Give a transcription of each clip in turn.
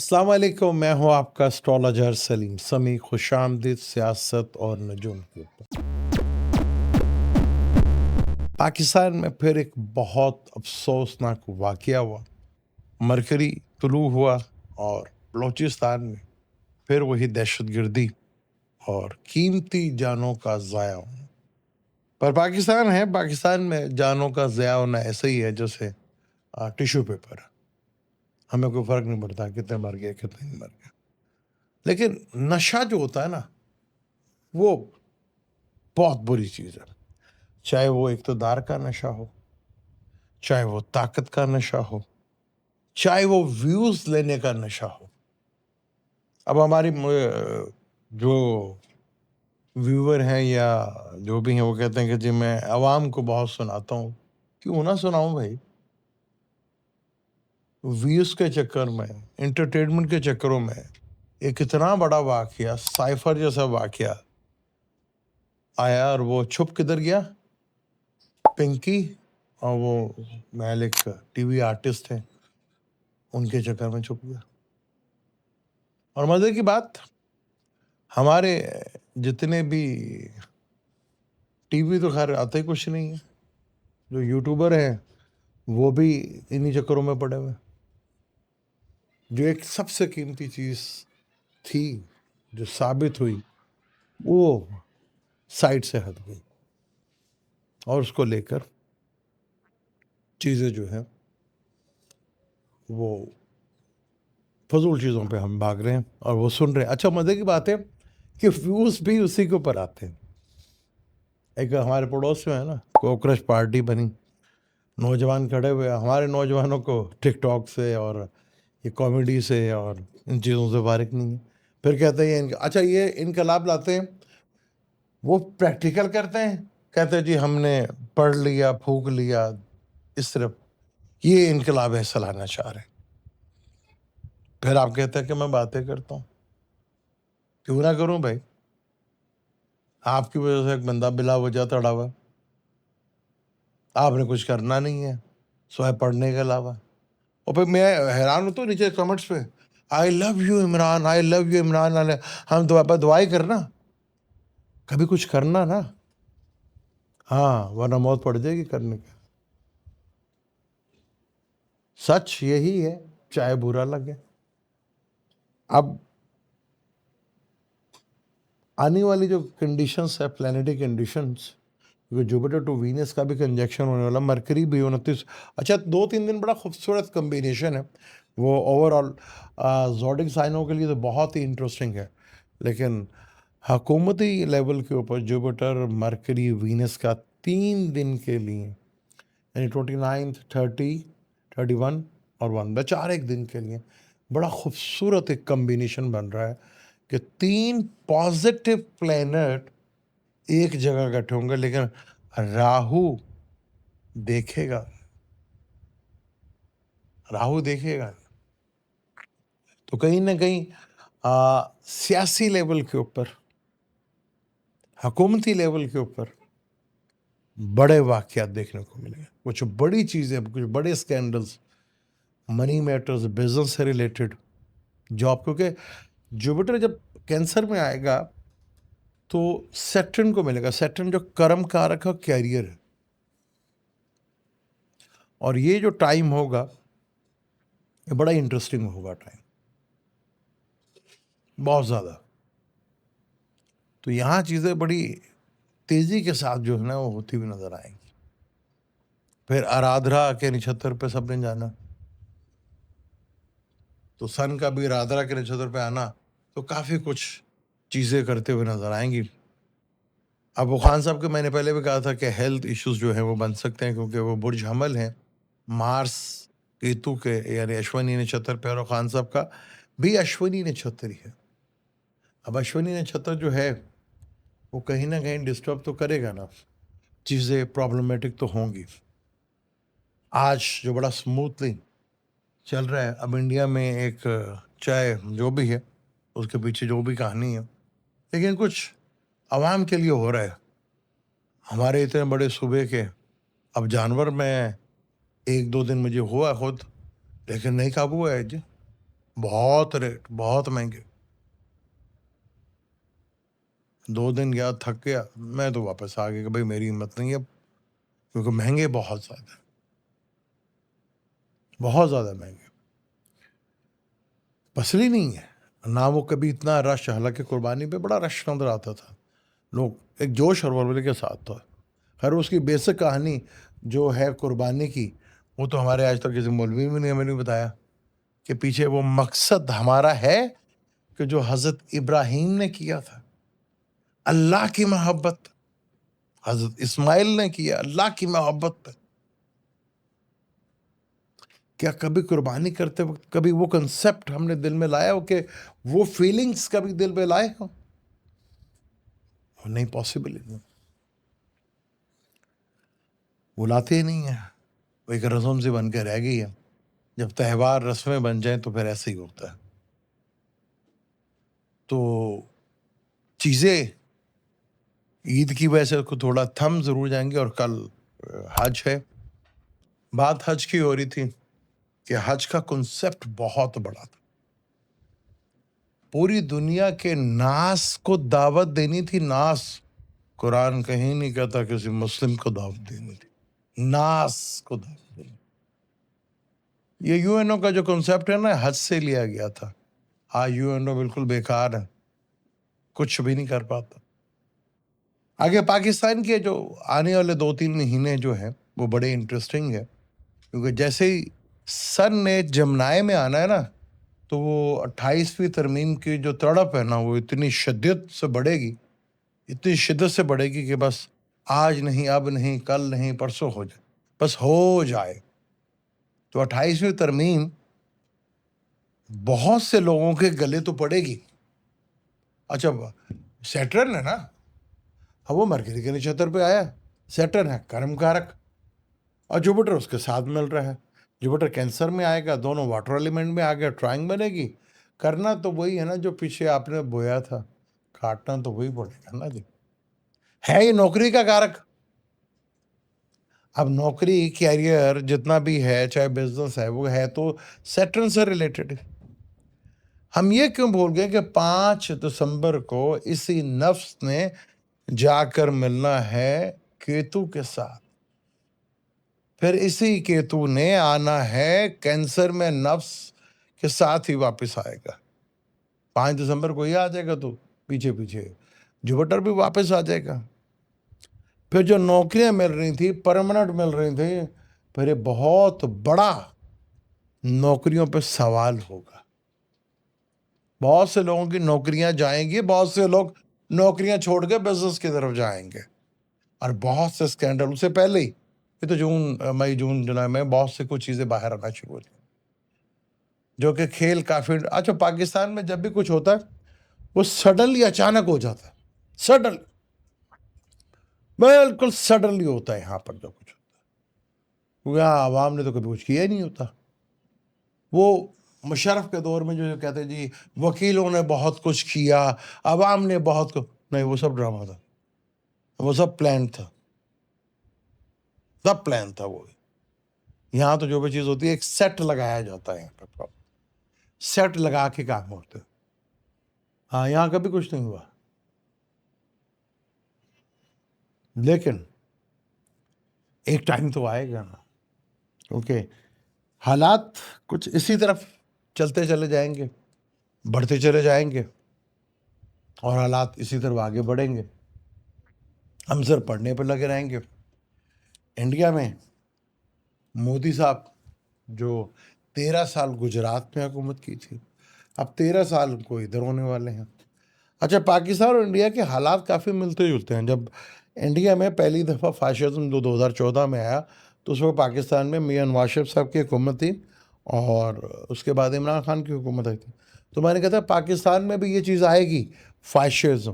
السلام علیکم، میں ہوں آپ کا اسٹرالوجر سلیم سمی. خوش آمدید سیاست اور نجوم کے اوپر. پاکستان میں پھر ایک بہت افسوسناک واقعہ ہوا. مرکری طلوع ہوا اور بلوچستان میں پھر وہی دہشت گردی اور قیمتی جانوں کا ضائع ہونا. پر پاکستان ہے، پاکستان میں جانوں کا ضائع ہونا ایسا ہی ہے جیسے ٹیشو پیپر. ہمیں کوئی فرق نہیں پڑتا کتنے مر گئے کتنے نہیں مر گئے. لیکن نشہ جو ہوتا ہے نا، وہ بہت بری چیز ہے. چاہے وہ اقتدار کا نشہ ہو، چاہے وہ طاقت کا نشہ ہو، چاہے وہ ویوز لینے کا نشہ ہو. اب ہماری جو ویور ہیں یا جو بھی ہیں وہ کہتے ہیں کہ جی میں عوام کو بہت سناتا ہوں. کیوں نہ سناؤں بھائی؟ ویوز کے چکر میں، انٹرٹینمنٹ کے چکروں میں ایک اتنا بڑا واقعہ، سائفر جیسا واقعہ آیا اور وہ چھپ کدھر گیا؟ پنکی اور وہ محل ایک ٹی وی آرٹسٹ ہیں، ان کے چکر میں چھپ گیا. اور مزے کی بات، ہمارے جتنے بھی ٹی وی تو خیر آتے ہی کچھ نہیں ہے، جو یوٹیوبر ہیں وہ بھی انہی چکروں میں پڑے ہوئے. جو ایک سب سے قیمتی چیز تھی جو ثابت ہوئی وہ سائٹ سے ہٹ گئی، اور اس کو لے کر چیزیں جو ہیں وہ فضول چیزوں پہ ہم بھاگ رہے ہیں اور وہ سن رہے ہیں. اچھا مزے کی بات ہے کہ ویوز بھی اسی کے اوپر آتے ہیں. ایک ہمارے پڑوس میں ہے نا کوکرچ پارٹی بنی، نوجوان کھڑے ہوئے. ہمارے نوجوانوں کو ٹک ٹاک سے اور یہ کامیڈی سے اور ان چیزوں سے فارغ نہیں ہے. پھر کہتے ہیں اچھا یہ انقلاب لاتے ہیں، وہ پریکٹیکل کرتے ہیں، کہتے ہیں جی ہم نے پڑھ لیا پھونک لیا. اس طرف یہ انقلاب ایسا لانا چاہ رہے ہیں. پھر آپ کہتے ہیں کہ میں باتیں کرتا ہوں. کیوں نہ کروں بھائی؟ آپ کی وجہ سے ایک بندہ بلا وجہ تڑا ہوا، آپ نے کچھ کرنا نہیں ہے سوائے پڑھنے کے علاوہ. اور پھر میں حیران ہوتا ہوں نیچے کمنٹس پہ، I love you Imran, I love you Imran. ہم دعائیں کرنا، کبھی کچھ کرنا نا. ہاں ورنہ موت پڑ جائے گی کرنے کا. سچ یہی ہے، چاہے برا لگے. اب آنے والی جو کنڈیشنز ہے، پلانیٹری کنڈیشنز، کیونکہ جوپیٹر ٹو وینس کا بھی کنجیکشن ہونے والا، مرکری بھی 29. اچھا 2-3 دن بڑا خوبصورت کمبینیشن ہے وہ. اوور آل زوڈک سائنوں کے لیے تو بہت ہی انٹرسٹنگ ہے. لیکن حکومتی لیول کے اوپر جوپیٹر مرکری وینس کا 3 دن کے لیے، یعنی 29، 30، 31 اور 1، بچار ایک دن کے لیے بڑا خوبصورت ایک کمبینیشن بن رہا ہے کہ 3 پازیٹیو پلینٹ ایک جگہ اکٹھے ہوں گے. لیکن راہو دیکھے گا تو کہیں نہ کہیں سیاسی لیول کے اوپر، حکومتی لیول کے اوپر بڑے واقعات دیکھنے کو ملے. کچھ بڑی چیزیں، کچھ بڑے اسکینڈلز، منی میٹرز، بزنس سے ریلیٹڈ، جاب. کیونکہ جوپیٹر جب کینسر میں آئے گا تو سیٹرن کو ملے گا. سیٹرن جو کرم کارک ہے، کیریئر ہے. اور یہ جو ٹائم ہوگا یہ بڑا انٹرسٹنگ ہوگا ٹائم، بہت زیادہ. تو یہاں چیزیں بڑی تیزی کے ساتھ جو ہے نا وہ ہوتی ہوئی نظر آئیں گی. پھر آرادھرا کے نچھتر پہ سب نے جانا، تو سن کا بھی آرادھرا کے نچھتر پہ آنا تو کافی کچھ چیزیں کرتے ہوئے نظر آئیں گی. اب وہ خان صاحب کے میں نے پہلے بھی کہا تھا کہ ہیلتھ ایشوز جو ہیں وہ بن سکتے ہیں، کیونکہ وہ برج حمل ہیں مارس کیتو کے، یعنی اشونی نچھتر پہ. اور خان صاحب کا بھی اشونی نچھتر ہی ہے. اب اشونی نچھتر جو ہے وہ کہیں نہ کہیں ڈسٹرب تو کرے گا نا، چیزیں پرابلمیٹک تو ہوں گی. آج جو بڑا سموتھلی چل رہا ہے اب انڈیا میں، ایک چاہے جو بھی ہے اس کے پیچھے جو بھی کہانی ہے، لیکن کچھ عوام کے لیے ہو رہا ہے. ہمارے اتنے بڑے صوبے کے اب جانور میں 1-2 دن مجھے ہوا خود، لیکن نہیں قابو ہے جی. بہت ریٹ، بہت مہنگے. 2 دن گیا، تھک گیا، میں تو واپس آ گیا کہ بھائی میری ہمت نہیں ہے، کیونکہ مہنگے بہت زیادہ، بہت زیادہ مہنگے. پسلی نہیں ہے نہ، وہ کبھی اتنا رش، حالانکہ قربانی پہ بڑا رش نظر آتا تھا، لوگ ایک جوش اور ولولے کے ساتھ تھا. خیر اس کی بیسک کہانی جو ہے قربانی کی، وہ تو ہمارے آج تک کسی مولوی میں نے ہمیں نہیں بتایا کہ پیچھے وہ مقصد ہمارا ہے کہ جو حضرت ابراہیم نے کیا تھا، اللہ کی محبت، حضرت اسماعیل نے کیا اللہ کی محبت پہ. کیا کبھی قربانی کرتے وقت کبھی وہ کنسپٹ ہم نے دل میں لایا ہو کہ وہ فیلنگز کبھی دل میں لائے ہو؟ نہیں، پاسبل ہی نہیں، وہ لاتے ہی نہیں ہیں. وہ ایک رسم سے بن کے رہ گئی ہے. جب تہوار رسمیں بن جائیں تو پھر ایسے ہی ہوتا ہے. تو چیزیں عید کی وجہ سے تھوڑا تھم ضرور جائیں گے. اور کل حج ہے. بات حج کی ہو رہی تھی کہ حج کا کنسپٹ بہت بڑا تھا. پوری دنیا کے ناس کو دعوت دینی تھی. ناس، قرآن کہیں نہیں کہتا کسی مسلم کو دعوت دینی تھی، ناس کو دعوت دینی. یہ یو این او کا جو کنسپٹ ہے نا، حج سے لیا گیا تھا. یو این او بالکل بیکار ہے، کچھ بھی نہیں کر پاتا. آگے پاکستان کے جو آنے والے 2-3 مہینے جو ہیں وہ بڑے انٹرسٹنگ ہے، کیونکہ جیسے ہی سن نے جمنائے میں آنا ہے نا، تو وہ 28ویں ترمیم کی جو تڑپ ہے نا، وہ اتنی شدت سے بڑھے گی، اتنی شدت سے بڑھے گی کہ بس آج نہیں، اب نہیں، کل نہیں، پرسوں ہو جائے، بس ہو جائے. تو 28ویں ترمیم بہت سے لوگوں کے گلے تو پڑے گی. اچھا، سیٹرن ہے نا، اب وہ مرکری کے نچھتر پہ آیا. سیٹرن ہے کرم کارک، اور جوپیٹر اس کے ساتھ مل رہا ہے. جوپیٹر کینسر میں آئے گا، دونوں واٹر ایلیمنٹ میں آ گیا، ٹرائنگ بنے گی. کرنا تو وہی ہے نا جو پیچھے آپ نے بویا تھا، کاٹنا تو وہی پڑے گا نا جی. ہے یہ نوکری کا کارک. اب نوکری، کیریئر جتنا بھی ہے، چاہے بزنس ہے، وہ ہے تو سیٹرن سے ریلیٹڈ. ہم یہ کیوں بھول گئے کہ 5 دسمبر کو اسی نفس نے جا کر ملنا ہے کیتو کے ساتھ، پھر اسی کیتو نے آنا ہے کینسر میں نفس کے ساتھ ہی واپس آئے گا. 5 دسمبر کو ہی آ جائے گا، تو پیچھے پیچھے جوپیٹر بھی واپس آ جائے گا. پھر جو نوکریاں مل رہی تھیں، پرمنٹ مل رہی تھیں، پھر یہ بہت بڑا نوکریوں پہ سوال ہوگا. بہت سے لوگوں کی نوکریاں جائیں گی، بہت سے لوگ نوکریاں چھوڑ کے بزنس کی طرف جائیں گے، اور بہت سے اسکینڈل سے پہلے ہی، یہ تو مئی جون جولائی میں بہت سے کچھ چیزیں باہر آنا شروع ہوتی ہیں، جو کہ کھیل کافی. اچھا، پاکستان میں جب بھی کچھ ہوتا ہے وہ سڈنلی اچانک ہو جاتا ہے، سڈن، بالکل سڈنلی ہوتا ہے. یہاں پر جو کچھ ہوتا ہے، کیونکہ یہاں عوام نے تو کبھی کچھ کیا ہی نہیں ہوتا. وہ مشرف کے دور میں جو کہتے جی وکیلوں نے بہت کچھ کیا، عوام نے بہت کچھ، نہیں، وہ سب ڈرامہ تھا، وہ سب پلان تھا، سب پلان تھا. وہ یہاں تو جو بھی چیز ہوتی ہے ایک سیٹ لگایا جاتا ہے، یہاں پہ سیٹ لگا کے کام ہوتے. ہاں، یہاں کبھی کچھ نہیں ہوا. لیکن ایک ٹائم تو آئے گا نا، کیونکہ حالات کچھ اسی طرف چلتے چلے جائیں گے، بڑھتے چلے جائیں گے، اور حالات اسی طرف آگے بڑھیں گے. ہم سر پڑھنے پہ لگے رہیں گے. انڈیا میں مودی صاحب جو 13 سال گجرات میں حکومت کی تھی، اب 13 سال کو ادھر ہونے والے ہیں. اچھا، پاکستان اور انڈیا کے حالات کافی ملتے جلتے ہیں. جب انڈیا میں پہلی دفعہ فاشزم 2014 میں آیا، تو اس وقت پاکستان میں میاں نواز شریف صاحب کی حکومت تھی، اور اس کے بعد عمران خان کی حکومت آئی تھی. تو میں نے کہا تھا پاکستان میں بھی یہ چیز آئے گی، فاشزم.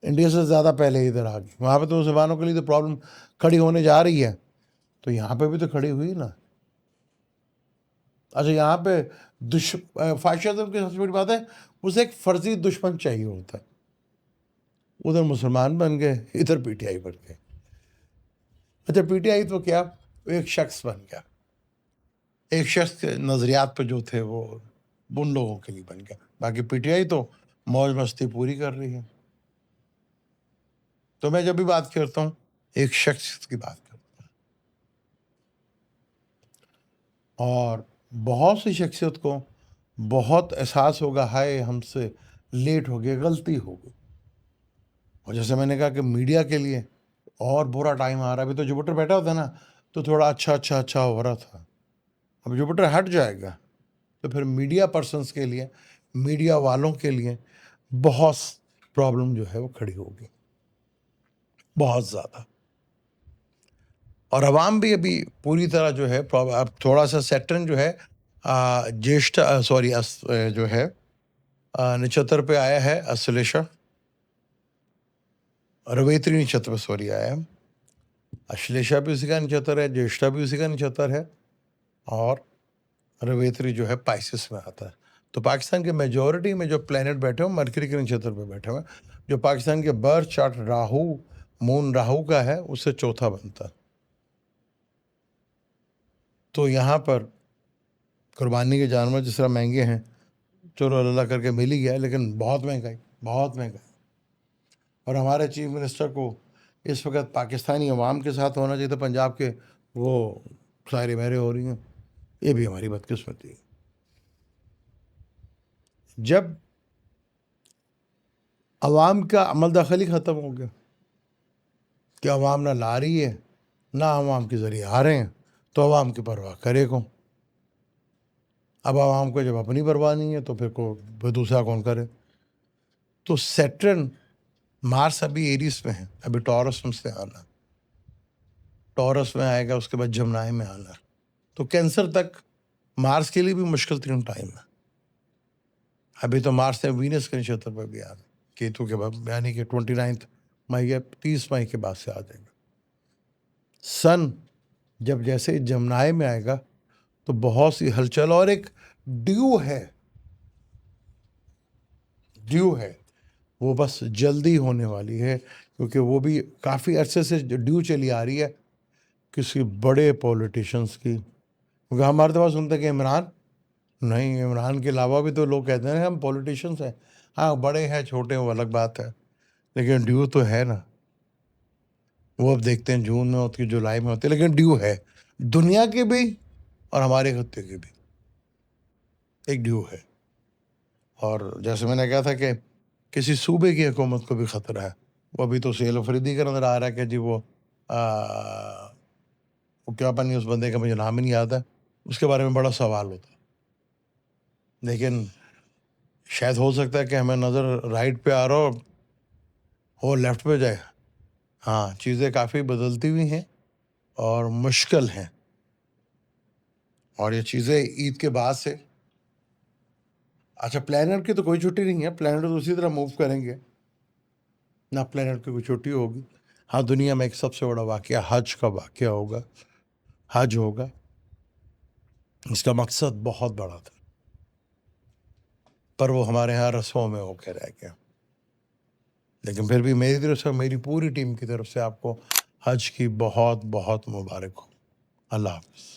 انڈیا سے زیادہ پہلے ادھر آ گئی. وہاں پہ تو مسلمانوں کے لیے تو پرابلم کھڑی ہونے جا رہی ہے، تو یہاں پہ بھی تو کھڑی ہوئی نا. اچھا، یہاں پہ فاشزم کی سب سے بڑی بات ہے، اسے ایک فرضی دشمن چاہیے ہوتا ہے. ادھر مسلمان بن گئے، ادھر پی ٹی آئی بن گئے. اچھا، پی ٹی آئی تو کیا، ایک شخص بن گیا، ایک شخص کے نظریات پہ جو تھے وہ ان لوگوں کے لیے بن گیا. باقی پی ٹی آئی تو موج مستی پوری کر رہی ہے. تو میں جب بھی بات کرتا ہوں ایک شخص کی بات کرتا ہوں, اور بہت سی شخصیت کو بہت احساس ہوگا ہائے ہم سے لیٹ ہو گیا, غلطی ہو گئی. اور جیسے میں نے کہا کہ میڈیا کے لیے اور برا ٹائم آ رہا ہے. ابھی تو جوپیٹر بیٹھا ہوتا نا تو تھوڑا اچھا ہو رہا تھا. اب جوپیٹر ہٹ جائے گا تو پھر میڈیا پرسنس کے لیے, میڈیا والوں کے لیے بہت پرابلم جو ہے وہ کھڑی ہوگی, بہت زیادہ. اور عوام بھی ابھی پوری طرح جو ہے اب تھوڑا سا سیٹرن جو ہے جیشٹھ جو ہے نچتر پہ آیا ہے, اشلیشا رویتری نچتر پہ آیا ہے. اشلیشا بھی اسی کا نچتر ہے, جیشٹھا بھی اسی کا نچتر ہے, اور رویتری جو ہے پائسس میں آتا ہے. تو پاکستان کے میجورٹی میں جو پلانٹ بیٹھے ہوئے مرکری کے نچتر پہ بیٹھے ہوئے, جو پاکستان کے برتھ چارٹ مون راہو کا ہے اس سے چوتھا بنتا. تو یہاں پر قربانی کے جانور جس طرح مہنگے ہیں, چلو اللہ کر کے مل ہی گیا, لیکن بہت مہنگائی. اور ہمارے چیف منسٹر کو اس وقت پاکستانی عوام کے ساتھ ہونا چاہیے تھا, پنجاب کے وہ ساری مہریں ہو رہی ہیں. یہ بھی ہماری بدقسمتی ہے. جب عوام کا عمل دخل ہی ختم ہو گیا کہ عوام نہ لا رہی ہے نہ عوام کے ذریعے آ رہے ہیں, تو عوام کی پرواہ کرے کون؟ اب عوام کو جب اپنی پرواہ نہیں ہے تو پھر دوسرا کون کرے؟ تو سیٹرن مارس ابھی ایریس میں ہے, ابھی ٹورس میں سے آنا, ٹورس میں آئے گا, اس کے بعد جمنائے میں آنا. تو کینسر تک مارس کے لیے بھی مشکل ترین ٹائم ہے. ابھی تو مارس نے وینس کے نچتر پہ بھی آنا, کیتو کے بعد, یعنی کہ 29 مئی یا 30 مئی کے بعد سے آ جائے گا. سن جب جیسے جمنائے میں آئے گا تو بہت سی ہلچل, اور ایک ڈیو ہے وہ بس جلدی ہونے والی ہے, کیونکہ وہ بھی کافی عرصے سے ڈیو چلی آ رہی ہے کسی بڑے پولیٹیشنس کی. کیونکہ ہمارے پاس سنتے کہ نہیں, عمران کے علاوہ بھی تو لوگ کہتے ہیں ہم پولیٹیشنس ہیں. ہاں بڑے ہیں چھوٹے ہیں وہ الگ بات ہے, لیکن ڈیو تو ہے نا. وہ اب دیکھتے ہیں جون میں ہوتی ہے, جولائی میں ہوتی ہے, لیکن ڈیو ہے دنیا کے بھی اور ہمارے خطے کے بھی ایک ڈیو ہے. اور جیسے میں نے کہا تھا کہ کسی صوبے کی حکومت کو بھی خطرہ ہے. وہ ابھی تو سیل و فریدی کا نظر آ رہا ہے کہ جی وہ کیا بنی, اس بندے کا مجھے نام ہی نہیں یاد ہے, اس کے بارے میں بڑا سوال ہوتا. لیکن شاید ہو سکتا ہے کہ ہمیں نظر رائٹ پہ آ رہا ہو لیفٹ پہ جائے. ہاں چیزیں کافی بدلتی ہوئی ہیں اور مشکل ہیں, اور یہ چیزیں عید کے بعد سے. اچھا پلانٹ کی تو کوئی چھٹی نہیں ہے, پلانٹ تو اسی طرح موو کریں گے, نہ پلانٹ کی کوئی چھٹی ہوگی. ہاں دنیا میں ایک سب سے بڑا واقعہ حج کا واقعہ ہوگا, حج ہوگا. اس کا مقصد بہت بڑا تھا, پر وہ ہمارے ہاں رسموں میں ہو کے رہ گیا. لیکن پھر بھی میری طرف سے, میری پوری ٹیم کی طرف سے آپ کو حج کی بہت بہت مبارک ہو. اللہ حافظ.